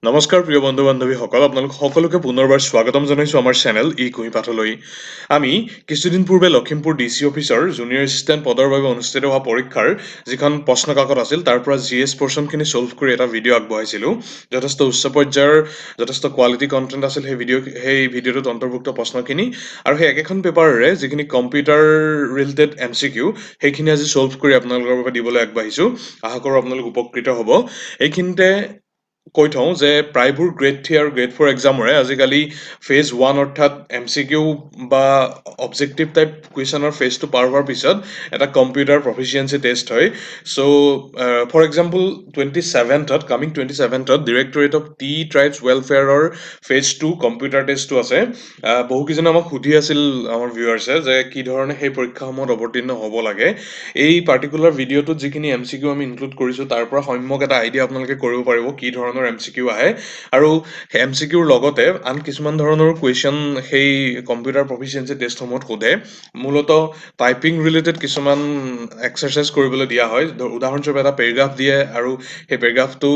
নমস্কাৰ প্ৰিয় বন্ধু বান্ধৱীসকল, আপোনালোক সকলোকে পুনৰবাৰ স্বাগতম জনাইছোঁ আমাৰ চেনেল কুঁহি পাঠলৈ। আমি কিছুদিন পূৰ্বে লখিমপুৰ DC অফিচৰ জুনিয়ৰ এছিষ্টেণ্ট পদৰ বাবে অনুষ্ঠিত হোৱা পৰীক্ষাৰ যিখন প্ৰশ্ন কাকত আছিল তাৰ পৰা GS পৰ্চনখিনি ছল্ভ কৰি এটা ভিডিঅ' আগবঢ়াইছিলোঁ। যথেষ্ট উচ্চ পৰ্যায়ৰ যথেষ্ট কোৱালিটি কণ্টেণ্ট আছিল সেই ভিডিঅ'টোত অন্তৰ্ভুক্ত প্ৰশ্নখিনি, আৰু সেই একেখন পেপাৰৰে যিখিনি কম্পিউটাৰ ৰিলেটেড MCQ সেইখিনি আজি ছল্ভ কৰি আপোনালোকৰ বাবে দিবলৈ আগবাঢ়িছোঁ। আশা কৰোঁ আপোনালোক উপকৃত হ'ব। এইখিনিতে কৈ থওঁ যে প্ৰায়বোৰ গ্ৰেড 3 আৰু গ্ৰেড 4 এক্সামৰে আজিকালি ফেজ 1 অৰ্থাৎ MCQ বা অবজেক্টিভ টাইপ কুৱেশ্যনৰ ফেজটো পাৰ হোৱাৰ পিছত এটা কম্পিউটাৰ প্ৰফিচিয়েঞ্চি টেষ্ট হয়। So' for example 27th directorate of the tribes ৱেলফেয়াৰৰ ফেজ 2 কম্পিউটাৰ টেষ্টটো আছে। বহুকেইজনে আমাক সুধি আছিল আমাৰ ভিউৱাৰ্ছে যে কি ধৰণে সেই পৰীক্ষাসমূহত অৱতীৰ্ণ হ'ব লাগে। এই পাৰ্টিকুলাৰ ভিডিঅ'টোত যিখিনি MCQ আমি ইনক্লুড কৰিছোঁ তাৰ পৰা সম্যক এটা আইডিয়া আপোনালোকে কৰিব পাৰিব কি ধৰণৰ MCQ আহে, আৰু MCQৰ লগতে আন কিছুমান ধৰণৰ কুৱেশ্যন সেই কম্পিউটাৰ প্ৰফিচিয়েঞ্চি টেষ্টসমূহত সোধে। মূলতঃ টাইপিং ৰিলেটেড কিছুমান এক্সাৰচাইজ কৰিবলৈ দিয়া হয়। উদাহৰণস্বৰূপে এটা পেৰাগ্ৰাফ দিয়ে আৰু সেই পেৰাগ্ৰাফটো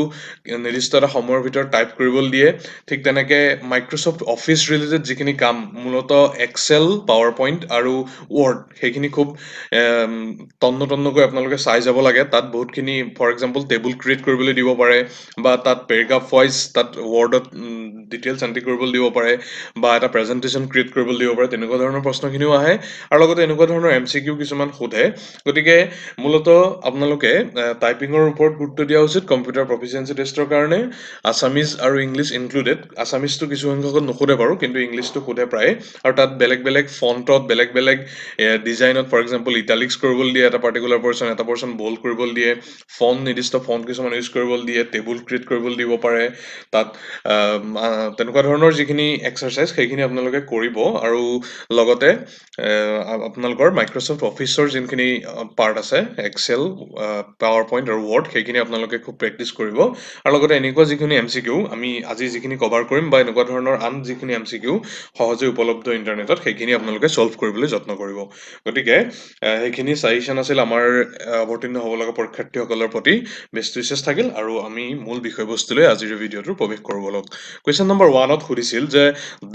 নিৰ্দিষ্ট এটা সময়ৰ ভিতৰত টাইপ কৰিবলৈ দিয়ে। ঠিক তেনেকৈ মাইক্ৰ'ছফ্ট অফিচ ৰিলেটেড যিখিনি কাম, মূলতঃ এক্সেল, পাৱাৰ পইণ্ট আৰু ৱৰ্ড, সেইখিনি খুব তন্নকৈ আপোনালোকে চাই যাব লাগে। তাত বহুতখিনি ফৰ এক্সাম্পল টেবুল ক্ৰিয়েট কৰিবলৈ দিব পাৰে, বা তাত পেৰাগ্ৰাফ ৱাইজ তাত ৱৰ্ডত ডিটেইলছ এণ্ট্ৰি কৰিবলৈ দিব পাৰে, বা এটা প্ৰেজেণ্টেশ্যন ক্ৰিয়েট কৰিবলৈ দিব পাৰে। তেনেকুৱা ধৰণৰ প্ৰশ্নখিনিও আহে, আৰু লগতে এনেকুৱা ধৰণৰ MCQ কিছুমান সোধে। গতিকে মূলতঃ আপোনালোকে টাইপিঙৰ ওপৰত গুৰুত্ব দিয়া উচিত কম্পিউটাৰ প্ৰফিচিয়েঞ্চি টেষ্টৰ কাৰণে। আছামিজ আৰু ইংলিছ ইনক্লুডেড। আছামিজটো কিছু সংখ্যকত নোসোধে বাৰু, কিন্তু ইংলিছটো সোধে প্ৰায়, আৰু তাত বেলেগ বেলেগ ফণ্টত বেলেগ বেলেগ ডিজাইনত ফৰ এক্সাম্পল ইটালিক্স কৰিবলৈ দিয়ে এটা পাৰ্টিকুলাৰ পৰ্চন, এটা পৰ্চন বল্ড কৰিবলৈ দিয়ে, নিৰ্দিষ্ট ফণ্ট কিছুমান ইউজ কৰিবলৈ দিয়ে, টেবুল ক্ৰিয়েট কৰিবলৈ দিব পাৰে। তাত তেনেকুৱা ধৰণৰ যিখিনি এক্সাৰচাইজ সেইখিনি আপোনালোকে কৰিব, আৰু লগতে আপোনালোকৰ মাইক্ৰ'ছফ্ট অফিচৰ যিখিনি পাৰ্ট আছে, এক্সেল, পাৱাৰ পইণ্ট আৰু ৱৰ্ড, সেইখিনি আপোনালোকে খুব প্ৰেক্টিচ কৰিব। আৰু লগতে এনেকুৱা যিখিনি MCQ আমি আজি যিখিনি কভাৰ কৰিম, বা এনেকুৱা ধৰণৰ আন যিখিনি MCQ সহজে উপলব্ধ ইণ্টাৰনেটত, সেইখিনি আপোনালোকে ছল্ভ কৰিবলৈ যত্ন কৰিব। গতিকে সেইখিনি ছাজেশ্যন আছিল আমাৰ অৱতীৰ্ণ হ'ব লগা পৰীক্ষাৰ্থীসকলৰ প্ৰতি। বেষ্ট উইচেছ থাকিল, আৰু আমি মূল বিষয়বস্তুলৈ আজিৰ ভিডিঅ'টো প্ৰৱেশ কৰোঁ বলক। কুৱেশ্যন নম্বৰ 1ত সুধিছিল যে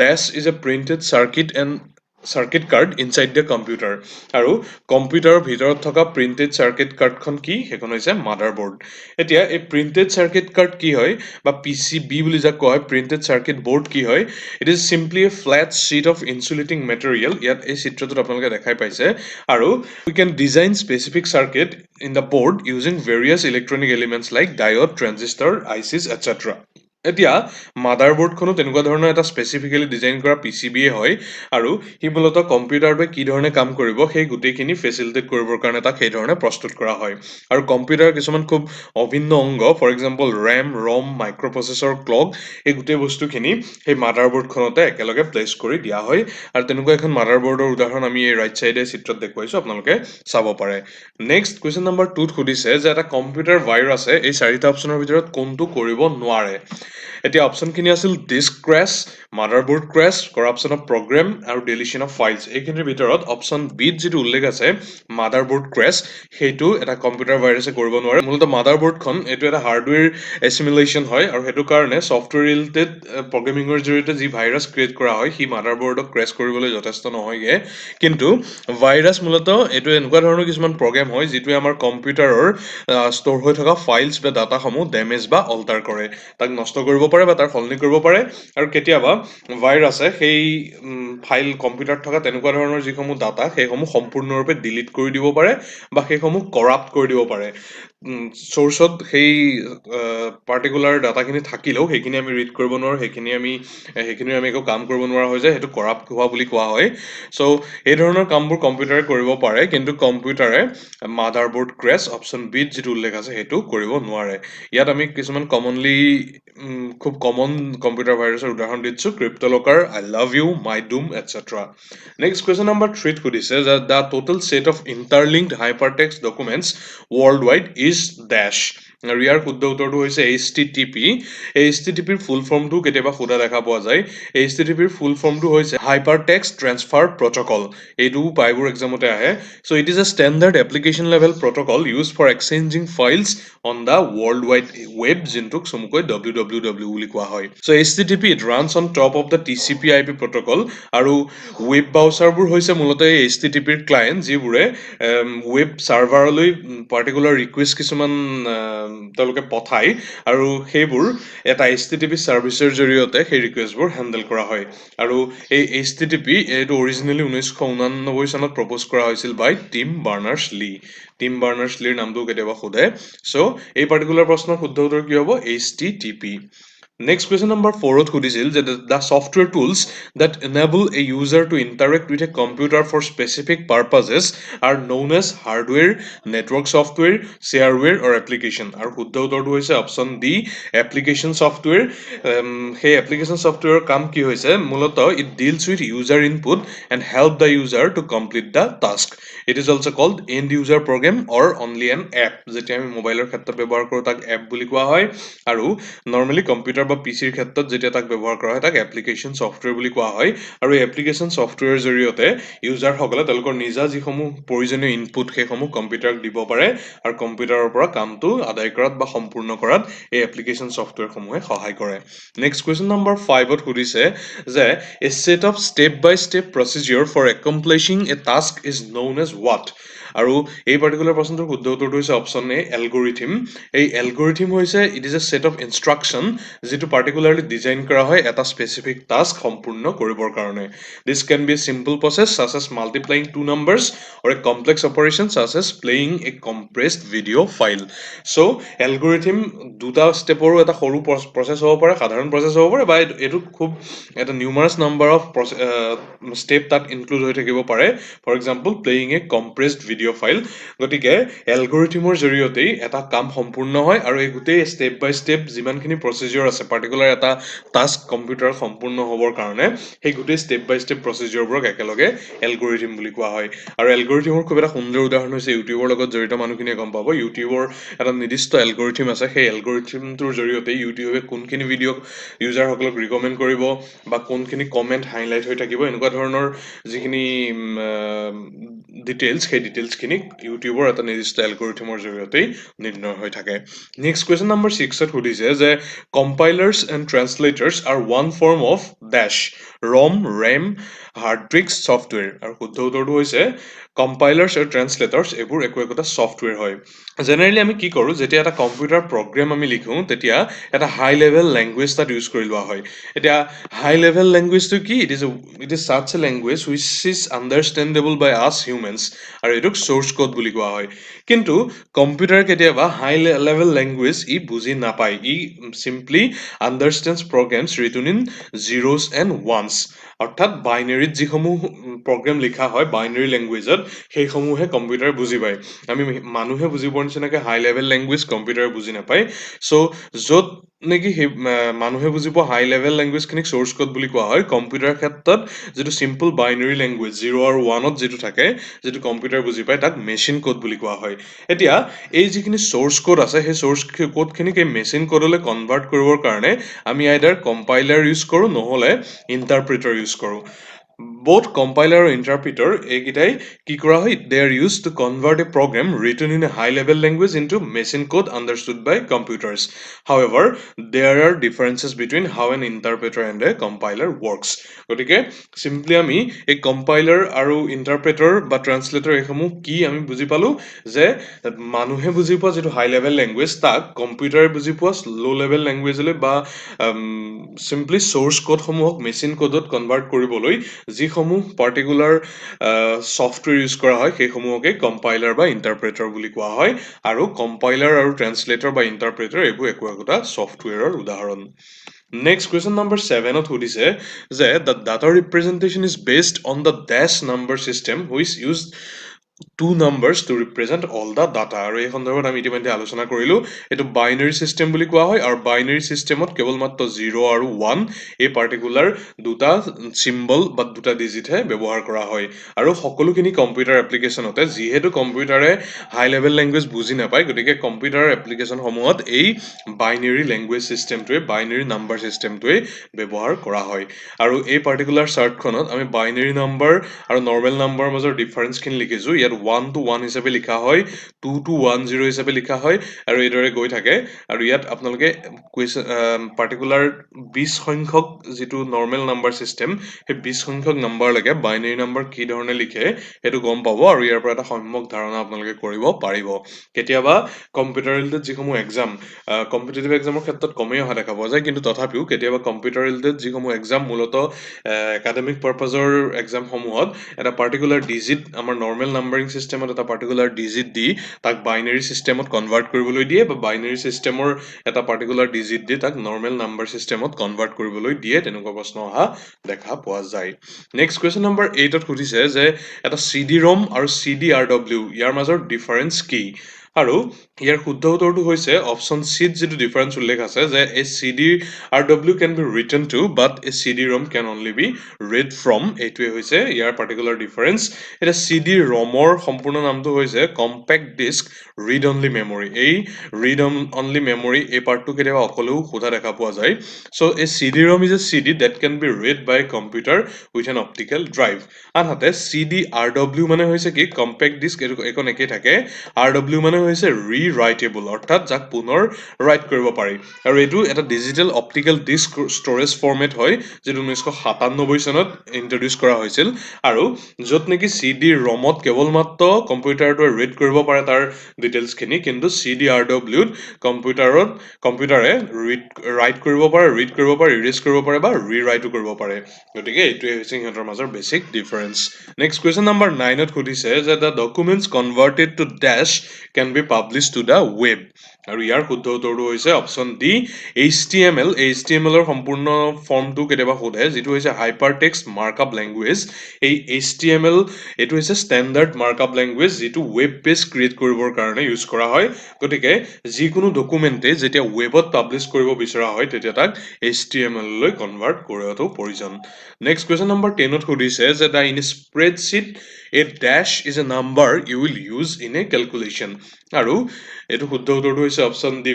dash is a printed circuit card inside the computer, আৰু কম্পিউটাৰৰ ভিতৰত থকা প্ৰিণ্টেড চাৰ্কিট কাৰ্ডখন কি? সেইখন হৈছে মাডাৰবৰ্ড। এতিয়া এই প্ৰিণ্টেড চাৰ্কিট কাৰ্ড কি হয়, বা PCB বুলি যাক কোৱা হয়, প্ৰিণ্টেড চাৰ্কিট বৰ্ড কি হয়? It is simply A flat sheet of insulating material. ইয়াত এই চিত্ৰটোত আপোনালোকে দেখাই পাইছে, আৰু we can design specific circuit in the board using various electronic elements like diode, transistor, ICs, etc. এতিয়া মাডাৰবৰ্ডখনো তেনেকুৱা ধৰণৰ এটা স্পেচিফিকেলি ডিজাইন কৰা PCBয়ে হয়, আৰু সি মূলতঃ কম্পিউটাৰটোৱে কি ধৰণে কাম কৰিব সেই গোটেইখিনি ফেচিলিটেট কৰিবৰ কাৰণে তাক সেই ধৰণে প্ৰস্তুত কৰা হয়। আৰু কম্পিউটাৰ কিছুমান খুব অভিন্ন অংগ, for example RAM, ROM, microprocessor, clock, এই গোটেই বস্তুখিনি সেই মাডাৰবৰ্ডখনতে একেলগে প্লেচ কৰি দিয়া হয়। আৰু তেনেকুৱা এখন মাডাৰবৰ্ডৰ উদাহৰণ আমি এই ৰাইট চাইডে চিত্ৰত দেখুৱাইছোঁ, আপোনালোকে চাব পাৰে। নেক্সট কুৱেশ্যন নম্বৰ 2ত সুধিছে যে এটা কম্পিউটাৰ ভাইৰাছে এই 4টা অপশ্যনৰ ভিতৰত কোনটো কৰিব নোৱাৰে? এতিয়া অপশ্যনখিনি আছিল disk crash, motherboard crash, corruption of program, আৰু ডিলিশ্যন অফ ফাইলছ। এইখিনিৰ ভিতৰত অপশ্যন বিত যিটো উল্লেখ আছে মাডাৰবৰ্ড ক্ৰেছ, সেইটো এটা কম্পিউটাৰ ভাইৰাছে কৰিব নোৱাৰে। মূলতঃ মাডাৰবৰ্ডখন এইটো এটা হাৰ্ডৱেৰ এছিমিলেশ্যন হয়, আৰু সেইটো কাৰণে ছফ্টৱেৰ ৰিলেটেড প্ৰগ্ৰেমিঙৰ জৰিয়তে যি ভাইৰাছ ক্ৰিয়েট কৰা হয় সি মাডাৰবৰ্ডক ক্ৰেছ কৰিবলৈ যথেষ্ট নহয়গে। কিন্তু ভাইৰাছ মূলতঃ এইটো এনেকুৱা ধৰণৰ কিছুমান প্ৰগ্ৰেম হয় যিটোৱে আমাৰ কম্পিউটাৰৰ ষ্ট'ৰ হৈ থকা ফাইলছ বা ডাটাসমূহ ডেমেজ বা অল্টাৰ কৰে, তাক নষ্ট কৰিব পাৰে বা তাৰ সলনি কৰিব পাৰে। আৰু কেতিয়াবা ভাইৰাছে সেই ফাইল কম্পিউটাৰত থকা তেনেকুৱা ধৰণৰ যিসমূহ ডাটা সেইসমূহ সম্পূৰ্ণৰূপে ডিলিট কৰি দিব পাৰে, বা সেইসমূহ কৰাপ্ট কৰি দিব পাৰে। চ'ৰ্চত সেই পাৰ্টিকুলাৰ ডাটাখিনি থাকিলেও সেইখিনি আমি ৰিড কৰিব নোৱাৰোঁ, সেইখিনি আমি একো কাম কৰিব নোৱাৰা হৈ যায়, সেইটো কৰাপ্ট হোৱা বুলি কোৱা হয়। চ' এই ধৰণৰ কামবোৰ কম্পিউটাৰে কৰিব পাৰে, কিন্তু কম্পিউটাৰে মাডাৰবৰ্ড ক্ৰেছ অপশ্যন বিত যিটো উল্লেখ আছে সেইটো কৰিব নোৱাৰে। ইয়াত আমি কিছুমান খুব কমন কম্পিউটাৰ ভাইৰাছৰ উদাহৰণ দিছোঁ, CryptoLocker, I love you, My Doom, et cetera. Next question number 3ত সুধিছে যে the total set of interlinked hypertext documents World Wide is dash, আৰু ইয়াৰ শুদ্ধ উত্তৰটো হৈছে HTTP। HTTPৰ ফুল ফৰ্মটো কেতিয়াবা সোধা দেখা পোৱা যায়। HTTPৰ ফুল ফৰ্মটো হৈছে হাইপাৰটেক্সট ট্ৰেন্সফাৰ প্ৰট'কল। এইটো প্ৰায়বোৰ এক্সামতে আহে। So' it is a standard application level protocol use for exchanging files on the World wide Web, যোনটোক চমুকৈ WWW বুলি কোৱা হয় so HTTP it runs on top of the TCP IP protocol আৰু ৱেব ব্ৰাউচাৰবোৰ হৈছে মূলতঃ এই HTTP ৰ ক্লায়েণ্ট যিবোৰে ৱেব চাৰ্ভাৰলৈ পাৰ্টিকুলাৰ ৰিকুৱেষ্ট কিছুমান তেওঁলোকে পঠায় আৰু সেইবোৰ এটা HTTP চাৰ্ভিচৰ জৰিয়তে সেই ৰিকুৱেষ্টবোৰ হেণ্ডেল কৰা হয় আৰু এই HTTP এইটো অৰিজিনেলি 1989 চনত প্ৰপ'জ কৰা হৈছিল বাই টিম বাৰ্নাৰ্ছ লিৰ নামটো কেতিয়াবা সোধে so এই পাৰ্টিকুলাৰ প্ৰশ্নৰ শুদ্ধ উত্তৰ কি হ'ব HTTP Next question number 4 সুধিছিল যে the software tools that enable a user to interact with a computer for specific purposes are known as hardware, network software, shareware or application আৰু শুদ্ধ উত্তৰটো হৈছে অপচন ডি application software সেই application software কাম কি হৈছে মূলতঃ it deals with user input and help the user to complete the task it is also called end user program or only an app যেতিয়া আমি মোবাইলৰ ক্ষেত্ৰত ব্যৱহাৰ কৰো তাক app বুলি কোৱা হয় আৰু নৰ্মালি কম্পিউটাৰ বা পিচিৰ ক্ষেত্ৰত যেতিয়া তাক ব্যৱহাৰ কৰা হয় তাক এপ্লিকেশ্যন ছফটৱেৰ বুলি কোৱা হয় আৰু এপ্লিকেশ্যন ছফটৱেৰৰ জৰিয়তে ইউজাৰসকলে তেওঁলোকৰ নিজা যিসমূহ প্ৰয়োজনীয় ইনপুট সেইসমূহ কম্পিউটাৰক দিব পাৰে আৰু কম্পিউটাৰৰ পৰা কামটো আদায় কৰাত বা সম্পূৰ্ণ কৰাত এই এপ্লিকেশ্যন ছফটৱেৰসমূহে সহায় কৰে নেক্সট কুৱেশ্যন নম্বৰ 5ত সুধিছে যে a set of step by step procedure for accomplishing a task is known as what আৰু এই পাৰ্টিকুলাৰ প্ৰশ্নটোৰ শুদ্ধ উত্তৰটো হৈছে অপচন এ এলগৰিথম এই এলগৰিথম হৈছে it is A set of instruction যেটো পাৰ্টিকুলাৰলি ডিজাইন কৰা হয় এটা স্পেসিফিক টাস্ক সম্পূৰ্ণ কৰিবৰ কাৰণে this can be a simple process such as multiplying two numbers or a complex operation such as playing a compressed video file so algorithm দুটা ষ্টেপৰো এটা সৰু প্ৰসেস হ'ব পাৰে সাধাৰণ প্ৰসেস হ'ব পাৰে বা এটো খুব এটা নিউমাৰাস নাম্বাৰ অফ ষ্টেপ তাত ইনক্লুড হৈ থাকিব পাৰে for example playing a compressed video file গতিকে এলগৰিথমৰ জৰিয়তে এটা কাম সম্পূৰ্ণ হয় আৰু এই গুটেই ষ্টেপ বাই ষ্টেপ যিমানখিনি প্ৰসিডিউৰ আছে পাৰ্টিকুলাৰ এটা টাস্ক কম্পিউটাৰ সম্পূৰ্ণ হ'বৰ কাৰণে সেই গুটেই ষ্টেপ বাই ষ্টেপ প্ৰসিডিউৰবোৰক একেলগে এলগৰিথম বুলি কোৱা হয় আৰু এলগৰিথমৰ খুব এটা সুন্দৰ উদাহৰণ হৈছে ইউটিউবৰ লগত জড়িত মানুহখিনিয়ে গম পাব ইউটিউবৰ এটা নিৰ্দিষ্ট এলগৰিথম আছে সেই এলগৰিথমটোৰ জৰিয়তে ইউটিউবে কোনখিনি ভিডিঅ' ইউজাৰসকলক ৰিকমেণ্ড কৰিব বা কোনখিনি কমেন্ট হাইলাইট হৈ থাকিব এনেকুৱা ধৰণৰ যিখিনি ডিটেইলছ সেই ডিটেইলছখিনি ইউটিউবৰ এটা নিৰ্দিষ্ট এলগৰিথমৰ জৰিয়তে নিৰ্ণয় হৈ থাকে নেক্সট কুৱেশ্যন নম্বৰ 6ত সুধিছে যে compilers and translators are one form of dash ROM RAM hard tricks software আৰু শুদ্ধ উত্তৰটো হৈছে compilers আৰু translators এবোৰ একোটা সফটওয়্যাৰ হয় জেনাৰেলি আমি কি কৰো যেতিয়া এটা কম্পিউটাৰ প্ৰগ্ৰাম আমি লিখো তেতিয়া এটা হাই লেভেল ল্যাঙ্গুৱেজ তাত ইউজ কৰি লোৱা হয় এতিয়া হাই লেভেল ল্যাঙ্গুৱেজটো কি it is such a language which is understandable by us humans আৰু এটোক source code বুলি কোৱা হয় কিন্তু কম্পিউটাৰ কেতিয়াবা হাই লেভেল ল্যাঙ্গুৱেজ ই বুজি নাপায় ই simply understands programs written in zeros and ones অৰ্থাৎ বাইনাৰীত যিসমূহ প্ৰগ্ৰাম লিখা হয় বাইনাৰী ল্যাঙ্গুৱেজত সেইসমূহে কম্পিউটাৰ বুজি পায় আমি মানুহে বুজি পোৱাৰ নিচিনাকে হাই লেভেল ল্যাঙ্গুৱেজ কম্পিউটাৰ বুজি নাপায় সো য'ত নেকি মানুহে বুজি পোৱা হাই লেভেল ল্যাঙ্গুৱেজ খিনিক সোৰ্স কোড বুলি কোৱা হয় কম্পিউটাৰ ক্ষেত্ৰত যেটো সিম্পল বাইনাৰী ল্যাঙ্গুৱেজ 0 আৰু 1ত যেটো থাকে যেটো কম্পিউটাৰ বুজি পায় তাক মেচিন কোড বুলি কোৱা হয় এতিয়া এই যিখিনি সোৰ্স কোড আছে সেই সোৰ্স কোড খিনিক এই মেচিন কোডলৈ কনভাৰ্ট কৰিবৰ কাৰণে আমি আইদাৰ কম্পাইলাৰ ইউজ কৰো নহলে ইন্টাৰপ্ৰেটাৰ ইউজ কৰো both compiler and interpreter এগিটাই কি কৰা হয় they are used to convert a program written in a high level language into machine code understood by computers however there are differences between how an interpreter and a compiler works গতিকে simply আমি এই compiler আৰু interpreter বা translator এসমূহ কি আমি বুজি পালো যে মানুহে বুজি পোৱা যেটো হাই লেভেল ল্যাঙ্গুৱেজ তাক কম্পিউটাৰে বুজি পোৱা লো লেভেল ল্যাঙ্গুৱেজলৈ বা simply source code সমূহক মেচিন কোডত কনভাৰ্ট কৰিবলৈ যিসমূহ পাৰ্টিকুলাৰ সফটওয়্যাৰ ইউজ কৰা হয় সেইসমূহকে কম্পাইলাৰ বা ইন্টাৰপ্ৰেটাৰ বুলি কোৱা হয় আৰু কম্পাইলাৰ আৰু ট্ৰান্সলেটৰ বা ইন্টাৰপ্ৰেটাৰ এইবোৰ একোটা সফটওয়্যাৰৰ উদাহৰণ Next question number 7ত সুধিছে যে the data representation is based on the dash number system which used two numbers to represent all the data আৰু এই সন্দৰ্ভত আমি ইতিমধ্যে আলোচনা কৰিলো এটো বাইনাৰী সিস্টেম বুলি কোৱা হয় আৰু বাইনাৰী সিস্টেমত কেৱল মাত্ৰ 0 আৰু 1 এই পাৰ্টিকুলাৰ দুটা সিম্বল বা দুটা ডিজিট হে ব্যৱহাৰ কৰা হয় আৰু সকলোখিনি কম্পিউটাৰ এপ্লিকেশনতে যিহেতু কম্পিউটাৰে হাই লেভেল ল্যাঙ্গুৱেজ বুজি নাপায় গতিকে কম্পিউটাৰ এপ্লিকেশন সমূহত এই বাইনাৰী ল্যাঙ্গুৱেজ সিস্টেমটোৱে বাইনাৰী নাম্বাৰ সিস্টেমটোৱে ব্যৱহাৰ কৰা হয় আৰু এই পাৰ্টিকুলাৰ চাৰ্টখনত আমি বাইনাৰী নাম্বাৰ আৰু নৰ্মেল নাম্বাৰৰ মাজৰ ডিফাৰেন্স খিনি লিখিছো ইয়াত 1 to 1 হিচাপে লিখা হয় 2 to 1 0 হিচাপে লিখা হয় আৰু এইদৰে গৈ থাকে আৰু ইয়াত আপোনালোকে পাৰ্টিকুলাৰ 20 সংখ্যক যেটো নৰ্মেল নাম্বাৰ সিস্টেম সেই 20 সংখ্যক নাম্বাৰ লাগে বাইনাৰী নাম্বাৰ কি ধৰণে লিখে হেতু গম পাব আৰু ইয়াৰ পৰা এটা সম্যক ধাৰণা আপোনালোকে কৰিব পাৰিব কেতিয়াবা কম্পিউটাৰ ৰিলেটেড যিসমূহ এক্সাম কম্পিটিটিভ এক্সামৰ ক্ষেত্ৰত কমেই অহা দেখা পোৱা যায় কিন্তু তথাপিও কেতিয়াবা কম্পিউটাৰ ৰিলেটেড যিসমূহ এক্সাম মূলতঃ একাডেমিক পাৰপাজৰ এক্সাম সমূহত এটা পাৰ্টিকুলাৰ ডিজিট আমাৰ নৰ্মেল নাম্বাৰিং সিস্টেমত এটা পাৰ্টিকুলাৰ ডিজিট দি তাক বাইনাৰী সিস্টেমত কনভাৰ্ট কৰিবলৈ দিয়ে বা বাইনাৰী সিস্টেমৰ এটা পাৰ্টিকুলাৰ ডিজিট দি তাক নৰ্মেল নাম্বাৰ সিস্টেমত কনভাৰ্ট কৰিবলৈ দিয়ে তেনেকুৱা প্ৰশ্ন অহা দেখা পোৱা যায় নেক্সট কোৱেশ্চন নম্বৰ 8ত সুধিছে যে এটা CD-ROM আৰু CDRW ইয়াৰ মাজৰ ডিফাৰেন্স কি আৰু ইয়াৰ শুদ্ধ উত্তৰটো হৈছে অপচন চিত যেটো ডিফাৰেন্স উল্লেখ আছে যে a CD-RW can be written to but a CD-ROM can only be read from এইটোৱে হৈছে ইয়াৰ পাৰ্টিকুলাৰ ডিফাৰেন্স এটা CD-ROMৰ সম্পূৰ্ণ নামটো হৈছে compact disc read only memory এই ৰিড অনলি মেমৰি এই পাৰ্টটো কেতিয়াবা অকলেও সোধা দেখা পোৱা যায় so a CD-ROM is a CD that can be read by a computer with an optical drive আনহাতে CDRW মানে হৈছে কি কম্পেক্ট ডিস্ক এখন একে থাকে RW মানে হৈছে ৰিৰাইটেবল অৰ্থাৎ যাক পুনৰ ৰাইট কৰিব পাৰি আৰু এটো এটা digital optical disc storage format হয় যেটো 1997 চনত ইন্ট্ৰোডিউস কৰা হৈছিল আৰু যত নেকি CD-ROMত কেৱল মাত্ৰ কম্পিউটাৰটো ৰিড কৰিব পাৰে তাৰ ডিটেইলছ খিনি কিন্তু CDRW কম্পিউটাৰে ৰাইট কৰিব পাৰে ৰিড কৰিব পাৰে ইৰেজ কৰিব পাৰে বা ৰিৰাইটো কৰিব পাৰে গতিকে এইটোৱে হৈছে ইহঁতৰ মাজৰ basic difference next question number 9ত সুধিছে যে the documents converted to dash can be published to the web আৰু ইয়াৰ শুদ্ধ উত্তৰটো হৈছে অপচন ডি HTML ৰ সম্পূৰ্ণ ফৰ্মটো কেতিয়াবা সোধে যেটো হৈছে হাইপাৰটেক্সট মাৰ্কআপ ল্যাঙ্গুৱেজ এই HTML এটো হৈছে ষ্টেণ্ডাৰ্ড মাৰ্কআপ ল্যাঙ্গুৱেজ যেটো ওয়েব পেজ ক্ৰিয়েট কৰিবৰ কাৰণে ইউজ কৰা হয় গতিকে যিকোনো ডকুমেন্টে যেতিয়া ওয়েবত পাবলিশ কৰিব বিচৰা হয় তেতিয়া তাক HTML লৈ কনভাৰ্ট কৰাটো প্ৰয়োজন নেক্সট কোৱেশ্চন নম্বৰ 10ত সুধিছে যে the in spreadsheet a dash is a number you will use in a calculation আৰু এটো শুদ্ধ উত্তৰটো হৈছে option D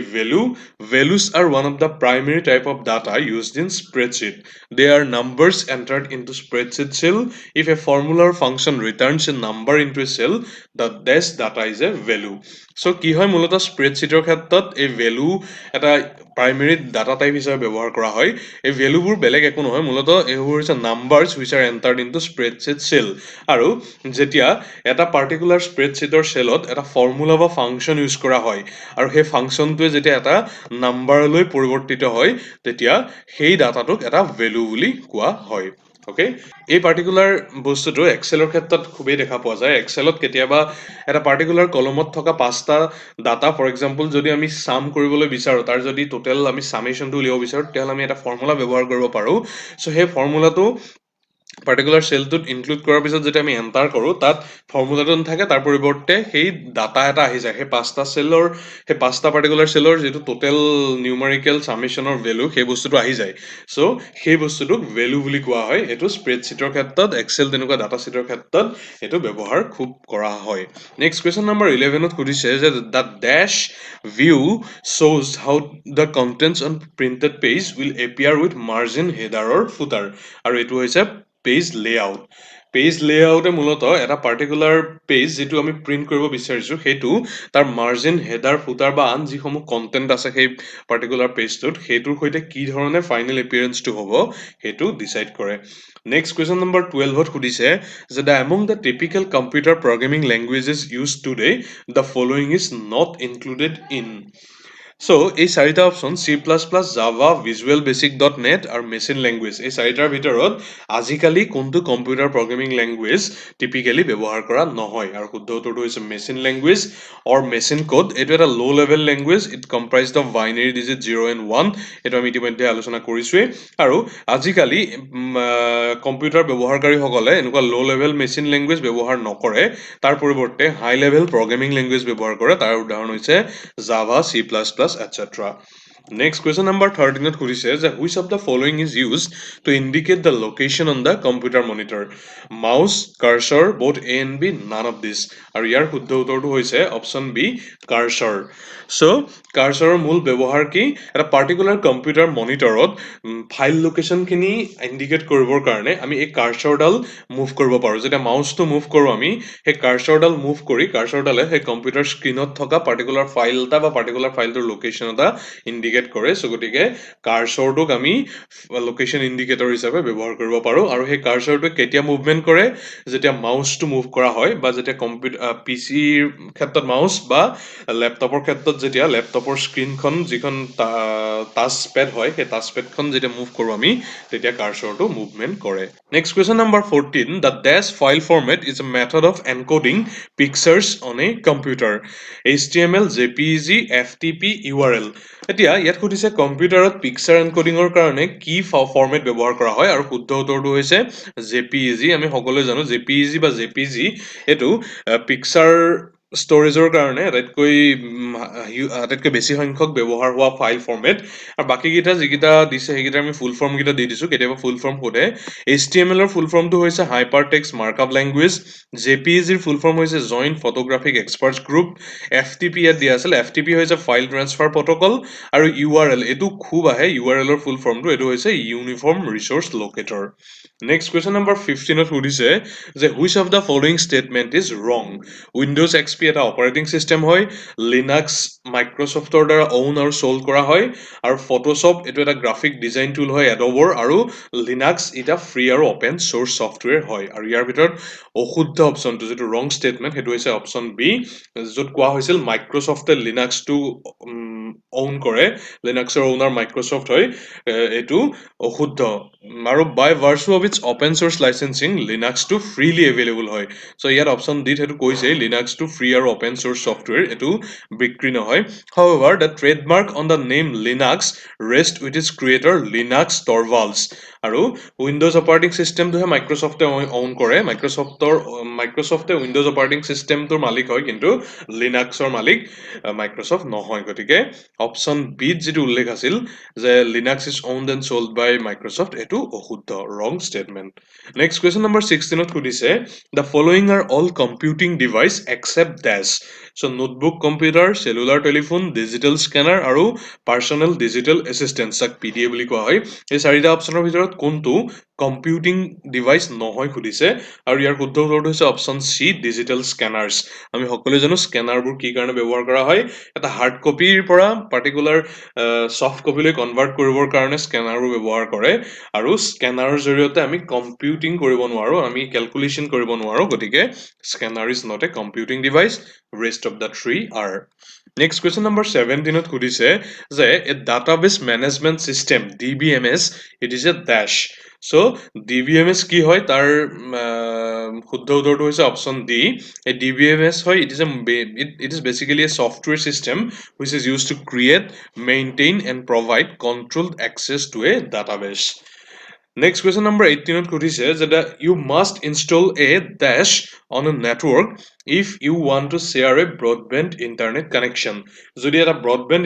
values are one of the primary type of data used in spreadsheet they are numbers entered into spreadsheet cell if a formula or function returns a number into a cell the dash data is a value so কি হয় মূলত স্প্ৰেডশীটৰ ক্ষেত্ৰত এই value এটা primary data type হিচাপে ব্যৱহাৰ কৰা হয় এই ভ্যালুবোৰ বেলেগ একো নহয় মূলত এইবোৰ হৈছে নাম্বাৰস which are entered into spreadsheet cell আৰু যেতিয়া এটা পাৰ্টিকুলাৰ স্প্ৰেডশীটৰ সেলত এটা ফৰ্মুলা বা ফাংচন ইউজ কৰা হয় আৰু সেই ফাংচনটোৱে যেতিয়া এটা নাম্বাৰলৈ পৰিৱৰ্তিত হয় তেতিয়া সেই ডাটাটোক এটা ভ্যালু বুলি কোৱা হয় ওকে এই পাৰ্টিকুলাৰ বস্তুটো এক্সেলৰ ক্ষেত্ৰত খুবেই দেখা পোৱা যায় এক্সেলত কেতিয়াবা এটা পাৰ্টিকুলাৰ কলমত থকা পাঁচটা ডাটা ফৰ এক্সাম্পল যদি আমি সাম কৰিবলৈ বিচাৰো তাৰ যদি টোটাল আমি সামেশনটো উলিয়াব বিচাৰো তেতিয়াহলে আমি এটা ফৰ্মুলা ব্যৱহাৰ কৰিব পাৰো সো সেই ফৰ্মুলাটো পাৰ্টিকুলাৰ সেলটোত ইনক্লুড কৰাৰ পিছত যেতিয়া আমি এন্টাৰ কৰো তাত ফৰ্মুলাটো নাথাকে তাৰ পৰিৱৰ্তে সেই ডাটা এটা আহি যায় সেই পাঁচটা পাৰ্টিকুলাৰ সেলৰ যেটো টোটাল নিউমেৰিকেল সামেশনৰ ভ্যালু সেই বস্তুটো আহি যায় সো সেই বস্তুটোক ভ্যালু বুলি কোৱা হয় এটো স্প্ৰেডশীটৰ ক্ষেত্ৰত এক্সেল তেনেকুৱা ডাটা শীটৰ ক্ষেত্ৰত এটো ব্যৱহাৰ খুব কৰা হয় নেক্সট কোৱেশ্চন নম্বৰ 11ত সুধিছে যে the dash view shows how the contents on printed page will appear with margin header or footer আৰু এটো হৈছে পেজ লেআউটে মূলত এটা পাৰ্টিকুলাৰ পেজ যেটো আমি প্ৰিন্ট কৰিব বিচাৰিছো হেতু তাৰ মাৰ্জিন হেডাৰ ফুটাৰ বা আন যিসমূহ কন্টেন্ট আছে সেই পাৰ্টিকুলাৰ পেজটোত হেতুৰ সৈতে কি ধৰণে ফাইনেল এপিয়াৰেন্সটো হ'ব হেতু ডিসাইড কৰে নেক্সট কোৱেশ্চন নম্বৰ 12ত সুধিছে যে among the typical computer programming languages used today the following is not included in So, এই চাৰিটা option C++, Java, Visual Basic.NET আৰু মেচিন ল্যাঙ্গুৱেজ এই চাৰিটাৰ ভিতৰত আজিকালি কোনটো কম্পিউটাৰ প্ৰগ্ৰামিং ল্যাঙ্গুৱেজ টিপিক্যালি ব্যৱহাৰ কৰা নহয় আৰু শুদ্ধ উত্তৰটো হৈছে machine language or machine code এটো এটা low level language it comprised of binary digit 0 and 1 এটো আমি ইতিমধ্যে আলোচনা কৰিছোৱে আৰু আজিকালি কম্পিউটাৰ ব্যৱহাৰকাৰী সকলে এনেকুৱা লো লেভেল মেচিন ল্যাঙ্গুৱেজ ব্যৱহাৰ নকৰে তাৰ পৰিৱৰ্তে হাই লেভেল প্ৰগ্ৰামিং ল্যাঙ্গুৱেজ ব্যৱহাৰ কৰে তাৰ উদাহৰণ হৈছে Java, C++, etc. Next question number 13 ত সুধিছে যে which of the following is used to indicate the location on the computer monitor? Mouse, cursor, both A and B, none of this. আৰু ইয়াৰ শুদ্ধ উত্তৰটো হৈছে অপশ্যন বি কাৰ্চৰ। চ' কাৰ্চৰৰ মূল ব্যৱহাৰ কি? এটা পাৰ্টিকুলাৰ কম্পিউটাৰ মনিটৰত ফাইল লোকেশ্যনখিনি ইণ্ডিকেট কৰিবৰ কাৰণে আমি এই কাৰ্চৰডাল মুভ কৰিব পাৰোঁ। যেতিয়া মাউচটো মুভ কৰোঁ আমি সেই কাৰ্চৰডাল মুভ কৰি কাৰ্চৰডালে সেই কম্পিউটাৰ স্ক্ৰীণত থকা পাৰ্টিকুলাৰ ফাইল এটা বা পাৰ্টিকুলাৰ ফাইলটোৰ লোকেশ্যন এটা ইণ্ডিকেট কৰে। চ' গতিকে কাৰ্চৰটোক আমি লোকেশ্যন ইণ্ডিকেটৰ হিচাপে ব্যৱহাৰ কৰিব পাৰোঁ। আৰু সেই কাৰ্চৰটোৱে কেতিয়া মুভমেণ্ট কৰে? যেতিয়া মাউচটো মুভ কৰা হয় বা যেতিয়া পি চিৰ ক্ষেত্ৰত মাউচ বা লেপটপৰ ক্ষেত্ৰত যেতিয়া লেপটপৰ স্ক্ৰীণখন যিখন টাচ পেড হয় সেই টাচ পেডখন যেতিয়া মুভ কৰোঁ আমি তেতিয়া কাৰ্চৰটো মুভমেণ্ট কৰে। Next question number 14. The dash file format is a method of encoding pictures on a computer. HTML, JPEG, FTP, URL. এতিয়া ইয়াত সুধিছে কম্পিউটাৰত পিকচাৰ এনকডিঙৰ কাৰণে কি ফৰ্মেট ব্যৱহাৰ কৰা হয় আৰু শুদ্ধ উত্তৰটো হৈছে JPEG। আমি সকলোৱে জানো JPEG বা JPG এইটো পিকচাৰ ষ্ট'ৰেজৰ কাৰণে আটাইতকৈ বেছি সংখ্যক ব্যৱহাৰ হোৱা ফাইল ফৰ্মেট। আৰু বাকীকেইটা যিকেইটা দিছে সেইকেইটা আমি ফুল ফৰ্ম কেইটা দি দিছোঁ। কেতিয়াবা ফুল ফৰ্ম সোধে। HTML ৰ ফুল ফৰ্মটো হৈছে হাইপাৰ টেক্সট মাৰ্কআপ লেংগুৱেজ। JPEGৰ ফুল ফৰ্ম হৈছে joint photographic experts group. FTP ইয়াত দিয়া আছিল। FTP হৈছে ফাইল ট্ৰান্সফাৰ প্ৰট'কল। আৰু URL এইটো খুব আহে। URL ৰ ফুল ফৰ্মটো এইটো হৈছে uniform resource locator. Next question number 15ত সুধিছে যে which of the following statement is wrong? Windows XP এটা অপাৰেটিং চিষ্টেম হয়। লিনাক্স মাইক্ৰ'ছফ্টৰ দ্বাৰা অউন আৰু চল্ড কৰা হয়। আৰু ফটোশ্বপ এইটো এটা গ্ৰাফিক ডিজাইন টুল হয় এডবৰ। আৰু লিনাক্স এটা ফ্ৰী আৰু অপেন চ'ৰ্চ ছফ্টৱেৰ হয়। আৰু ইয়াৰ ভিতৰত অশুদ্ধ অপশ্যনটো যিটো ৰং ষ্টেটমেণ্ট সেইটো হৈছে অপশ্যন বি, য'ত কোৱা হৈছিল মাইক্ৰ'ছফ্টে লিনাক্সটো অউন কৰে। লিনাক্সৰ অউনাৰ মাইক্ৰ'ছফ্ট হয়। এইটো অশুদ্ধ। আৰু by virtue of its open source licensing লিনাক্সটো ফ্ৰীলি এভেইলেবল হয়। চ' ইয়াত অপশ্যন ডিত সেইটো কৈছে লিনাক্সটো ফ্ৰী আৰু অপেন চ'ৰ্চ ছফ্টৱেৰ এইটো বিক্ৰী নহয়। However, the trademark on the name Linux rests with its creator Linus Torvalds. আৰু উইণ্ডোজ অপাৰেটিং চিষ্টেমটোহে মাইক্ৰ'ছফ্টে অউন কৰে। মাইক্ৰ'ছফ্টে উইণ্ডোজ অপাৰেটিং চিষ্টেমটোৰ মালিক হয়, কিন্তু লিনাক্সৰ মালিক মাইক্ৰ'ছফ্ট নহয়। গতিকে অপশ্যন বিত যিটো উল্লেখ আছিল যে Linux is owned and sold by Microsoft এইটো অশুদ্ধ, wrong statement. Next question number 16ত সুধিছে the following are all computing device except dash. So' notebook computer, cellular telephone, digital scanner আৰু পাৰ্চনেল ডিজিটেল এছিষ্টেণ্ট, যাক PDA বুলি কোৱা হয়। এই চাৰিটা অপশ্যনৰ ভিতৰত কোনটো কম্পিউটিং ডিভাইচ নহয় সুধিছে। আৰু ইয়াৰ শুদ্ধ উত্তৰটো হৈছে অপশ্যন চি ডিজিটেল স্কেনাৰ্ছ। আমি সকলোৱে জানো স্কেনাৰবোৰ কি কাৰণে ব্যৱহাৰ কৰা হয়? এটা হাৰ্ড কপিৰ পৰা পাৰ্টিকুলাৰ ছফ্ট কপিলৈ কনভাৰ্ট কৰিবৰ কাৰণে স্কেনাৰবোৰ ব্যৱহাৰ কৰে। আৰু স্কেনাৰৰ জৰিয়তে আমি কম্পিউটিং কৰিব নোৱাৰোঁ, আমি কেলকুলেশ্যন কৰিব নোৱাৰোঁ। গতিকে scanner is not a computing device. Rest of the three are. Next question number 17ত সুধিছে যে a database management system DBMS it is a dash. So' DBMS কি হয় তাৰ শুদ্ধ উত্তৰটো হৈছে অপশ্যন ডি। এই DBMS হয় it is basically a software system which is used to create, maintain and provide controlled access to a database. Next question number 18ত সুধিছে যে you must install a dash on a network if you want to share a broadband internet connection. যদি এটা broadband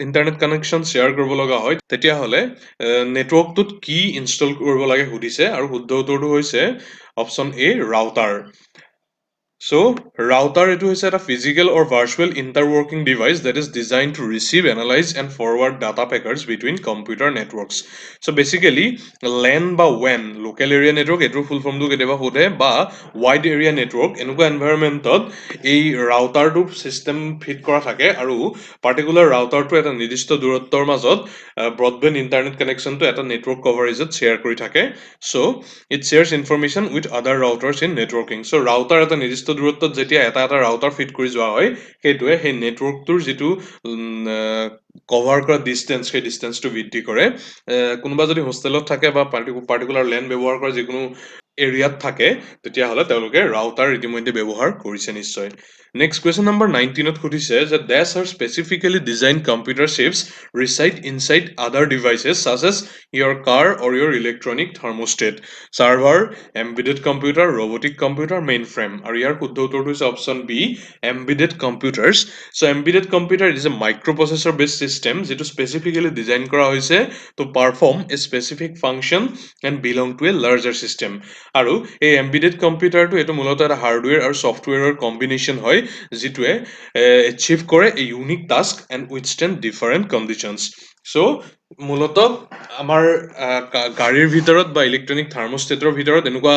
internet connection share কৰিব লগা হয় তেতিয়াহ'লে নেটৱৰ্কটোত কি install কৰিব লাগে সুধিছে। আৰু শুদ্ধ উত্তৰটো হৈছে option A router. So, router এইটো হৈছে এটা physical or virtual interworking device that is designed to receive, analyze and forward data packets between computer networks. So basically, LAN বা WAN, local area network এইটোৰ full formটো কেতিয়াবা সোধে বা wide area network এনেকুৱা এনভাইৰনমেণ্টত এই ৰাউটাৰটো চিষ্টেম ফিট কৰা থাকে আৰু পাৰ্টিকুলাৰ ৰাউটাৰটো এটা নিৰ্দিষ্ট দূৰত্বৰ মাজত ব্ৰডবেণ্ড ইণ্টাৰনেট কানেকশ্যনটো এটা নেটৱৰ্ক কভাৰেজত শ্বেয়াৰ কৰি থাকে। চ' ইট শ্বেয়াৰ্ছ ইনফৰমেশ্যন উইথ আদাৰ ৰাউটাৰ্ছ ইন নেটৱৰ্কিং। চ' ৰাউটাৰ এটা নিৰ্দিষ্ট দূৰত্বত যেতিয়া এটা ৰাউটাৰ ফিট কৰি যোৱা হয় সেইটোৱে সেই নেটৱৰ্কটোৰ যিটো কভাৰ কৰা ডিষ্টেঞ্চ সেই ডিষ্টেঞ্চটো বৃদ্ধি কৰে। কোনোবা যদি হোষ্টেলত থাকে বা পাৰ্টিকুলাৰ লেণ্ড ব্যৱহাৰ কৰে যিকোনো এৰিয়াত থাকে তেতিয়াহ'লে তেওঁলোকে ৰাউটাৰ ইতিমধ্যে ব্যৱহাৰ কৰিছে নিশ্চয়। নেক্সট কুৱেশ্যন নম্বৰ 19ত সুধিছে যে dash are specifically design computer chips reside inside other devices such as your car or your electronic thermostat, server, embedded computer, robotic computer, mainframe. আৰু ইয়াৰ শুদ্ধ উত্তৰটো হৈছে option B embedded computers. So embedded computer is a microprocessor based system যিটো specifically design কৰা হৈছে to perform a specific function and belong to a larger system. আৰু এই embedded computerটো এইটো মূলতঃ এটা হাৰ্ডৱেৰ আৰু ছফ্টৱেৰৰ কম্বিনেশ্যন হয় যিটোৱে এচিভ কৰে a unique task and withstand different conditions. So মূলতঃ আমাৰ গাড়ীৰ ভিতৰত বা ইলেক্ট্ৰনিক থাৰ্মোষ্টেটৰ ভিতৰত এনেকুৱা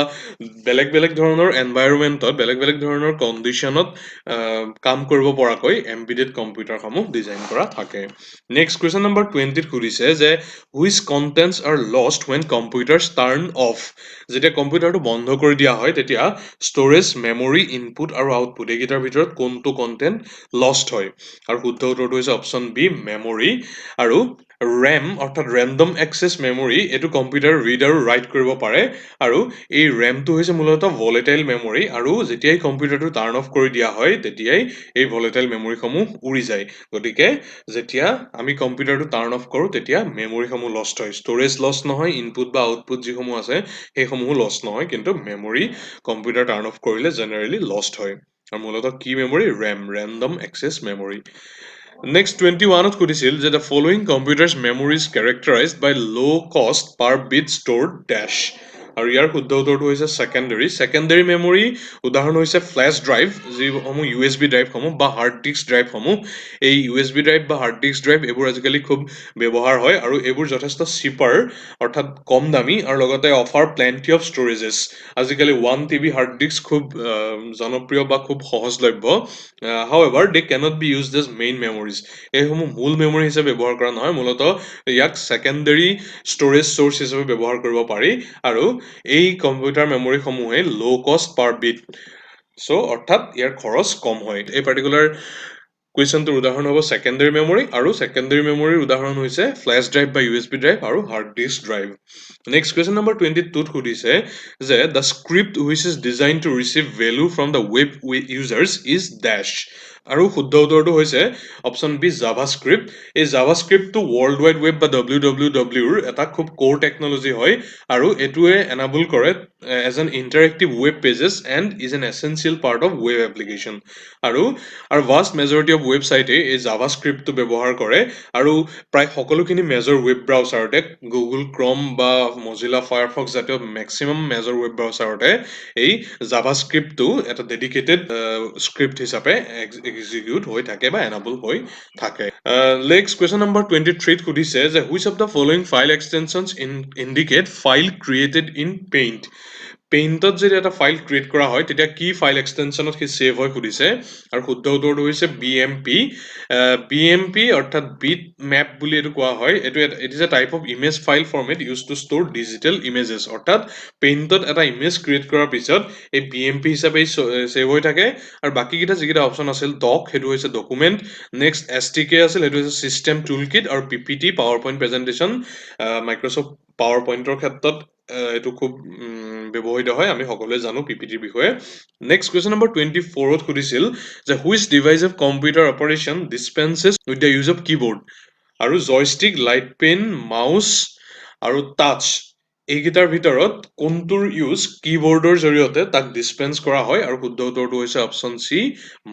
বেলেগ বেলেগ ধৰণৰ এনভাইৰনমেণ্টত বেলেগ বেলেগ ধৰণৰ কণ্ডিশ্যনত কাম কৰিব পৰাকৈ এমবিডেড কম্পিউটাৰসমূহ ডিজাইন কৰা থাকে। নেক্সট কুৱেশ্যন নম্বৰ 20ত সুধিছে যে which contents R lost when computers turn of. যেতিয়া কম্পিউটাৰটো বন্ধ কৰি দিয়া হয় তেতিয়া ষ্ট'ৰেজ মেমৰি ইনপুট আৰু আউটপুট এইকেইটাৰ ভিতৰত কোনটো কণ্টেণ্ট লষ্ট হয় আৰু শুদ্ধ উত্তৰটো হৈছে অপশ্যন বি মেমৰি। আৰু ৰেম অৰ্থাৎ ৰেণ্ডম এক্সেছ মেমৰি এইটো কম্পিউটাৰ ৰিড আৰু ৰাইট কৰিব পাৰে আৰু এই ৰেমটো হৈছে মূলতঃ ভলেটাইল মেমৰি আৰু যেতিয়াই কম্পিউটাৰটো টাৰ্ণ অফ কৰি দিয়া হয় তেতিয়াই এই ভলেটাইল মেমৰিসমূহ উৰি যায়। গতিকে যেতিয়া আমি কম্পিউটাৰটো টাৰ্ণ অফ কৰোঁ তেতিয়া মেমৰিসমূহ লষ্ট হয়, ষ্ট'ৰেজ লষ্ট নহয়, ইনপুট বা আউটপুট যিসমূহ আছে সেইসমূহো লষ্ট নহয়, কিন্তু মেমৰি কম্পিউটাৰ টাৰ্ণ অফ কৰিলে জেনেৰেলি লষ্ট হয়। আৰু মূলতঃ কি memory random access memory. Next 21ত সুধিছিল যে the following computers memory is characterized by low' cost per beet stored ডেছ। আৰু ইয়াৰ শুদ্ধ উত্তৰটো হৈছে ছেকেণ্ডেৰী মেমৰি উদাহৰণ হৈছে ফ্লেছ ড্ৰাইভ যিসমূহ USB ড্ৰাইভসমূহ বা হাৰ্ড ডিস্ক ড্ৰাইভসমূহ। এই USB ড্ৰাইভ বা হাৰ্ড ডিস্ক ড্ৰাইভ এইবোৰ আজিকালি খুব ব্যৱহাৰ হয় আৰু এইবোৰ যথেষ্ট চিপাৰ অৰ্থাৎ কম দামী আৰু লগতে অফাৰ প্লেণ্টি অফ ষ্ট'ৰেজেছ। আজিকালি 1 TB হাৰ্ড ডিস্ক খুব জনপ্ৰিয় বা খুব সহজলভ্য। However, they cannot be used as main memories. এইসমূহ মূল মেমৰি হিচাপে ব্যৱহাৰ কৰা নহয়, মূলতঃ ইয়াক ছেকেণ্ডেৰী ষ্ট'ৰেজ চ'ৰ্চ হিচাপে ব্যৱহাৰ কৰিব পাৰি আৰু এই কম্পিউটাৰ মেমৰিসমূহে ল' কষ্ট পাৰ বিট অৰ্থাৎ ইয়াৰ খৰচ কম হয়। এই পাৰ্টিকুলাৰ কুৱেশ্যনটোৰ উদাহৰণ হ'ব ছেকেণ্ডেৰী মেমৰি আৰু ছেকেণ্ডেৰী মেমৰিৰ উদাহৰণ হৈছে ফ্লেছ ড্ৰাইভ বা USB ড্ৰাইভ আৰু hard disk drive. Next question number 22ত সুধিছে যে the script which is design to receive value from the web users is dash. আৰু শুদ্ধ উত্তৰটো হৈছে অপশ্যন বি জাভা স্ক্ৰিপ্ট। এই জাভা স্ক্ৰিপ্টটো ৱৰ্ল্ড ৱাইড ৱেব বা WWWৰ এটা খুব ক'ৰ টেকনলজি হয় আৰু এইটোৱে এনাবল কৰে as an interactive web pages and is an essential part of web application. আৰু ভাষ্ট মেজৰিটি অফ ৱেবছাইটে এই জাভা স্ক্ৰিপ্টটো ব্যৱহাৰ কৰে আৰু প্ৰায় সকলোখিনি মেজৰ ৱেব ব্ৰাউচাৰতে গুগল ক্ৰম বা মজিলা ফায়াৰফক্স জাতীয় মেক্সিমাম মেজৰ ৱেব ব্ৰাউচাৰতে এই জাভা স্ক্ৰিপ্টটো এটা ডেডিকেটেড স্ক্ৰিপ্ট হিচাপে এক্সিকিউট হৈ থাকে বা এনাবল হৈ থাকে। নেক্সট কুৱেশ্যন নম্বৰ 23ত সুধিছে যে which of the following file extensions indicate file created in Paint. পেইণ্টত যদি এটা ফাইল ক্ৰিয়েট কৰা হয় তেতিয়া কি ফাইল এক্সটেনশ্যনত সি ছেভ হয় সুধিছে আৰু শুদ্ধ উত্তৰটো হৈছে BMP। BMP অৰ্থাৎ বিট মেপ বুলি এইটো কোৱা হয়। এইটো it is A type of image file format use to store digital images. অৰ্থাৎ পেইণ্টত এটা ইমেজ ক্ৰিয়েট কৰাৰ পিছত এই BMP হিচাপে ছেভ হৈ থাকে আৰু বাকীকেইটা যিকেইটা অপশ্যন আছিল ডক সেইটো হৈছে ডকুমেণ্ট, নেক্সট STK আছিল সেইটো হৈছে চিষ্টেম টুল কিট আৰু PPT power point presentation Microsoft power পইণ্টৰ ক্ষেত্ৰত এইটো খুব ব্যৱহৃত হয়, আমি সকলোৱে জানো PPTৰ বিষয়ে। নেক্সট কুৱেশ্যন নম্বৰ 24ত সুধিছিল যে which device of computer operation dispenses with the use of keyboard. আৰু জয়ষ্টিক, লাইট পেন, মাউচ আৰু টাচ এইকেইটাৰ ভিতৰত কোনটোৰ ইউজ কীবৰ্ডৰ জৰিয়তে তাক ডিছপেন্স কৰা হয় আৰু শুদ্ধ উত্তৰটো হৈছে অপশ্যন চি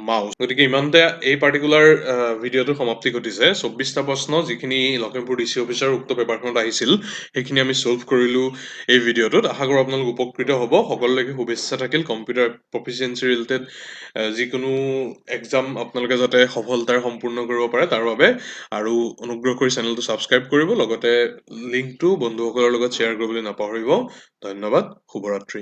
মাউচ। গতিকে ইমানতে এই পাৰ্টিকুলাৰ ভিডিঅ'টোৰ সমাপ্তি ঘটিছে। 24টা প্ৰশ্ন যিখিনি লখিমপুৰ DC অফিচাৰ উক্ত পেপাৰখনত আহিছিল সেইখিনি আমি ছল্ভ কৰিলোঁ এই ভিডিঅ'টোত। আশা কৰোঁ আপোনালোক উপকৃত হ'ব। সকলোলৈকে শুভেচ্ছা থাকিল কম্পিউটাৰ প্ৰফিচিয়েঞ্চি ৰিলেটেড যিকোনো এক্সাম আপোনালোকে যাতে সফলতাৰে সম্পূৰ্ণ কৰিব পাৰে তাৰ বাবে। আৰু অনুগ্ৰহ কৰি চেনেলটো ছাবস্ক্ৰাইব কৰিব, লগতে লিংকটো বন্ধুসকলৰ লগত শ্বেয়াৰ কৰিবলৈ নাপাহৰিব। ধন্যবাদ, শুভৰাত্ৰি।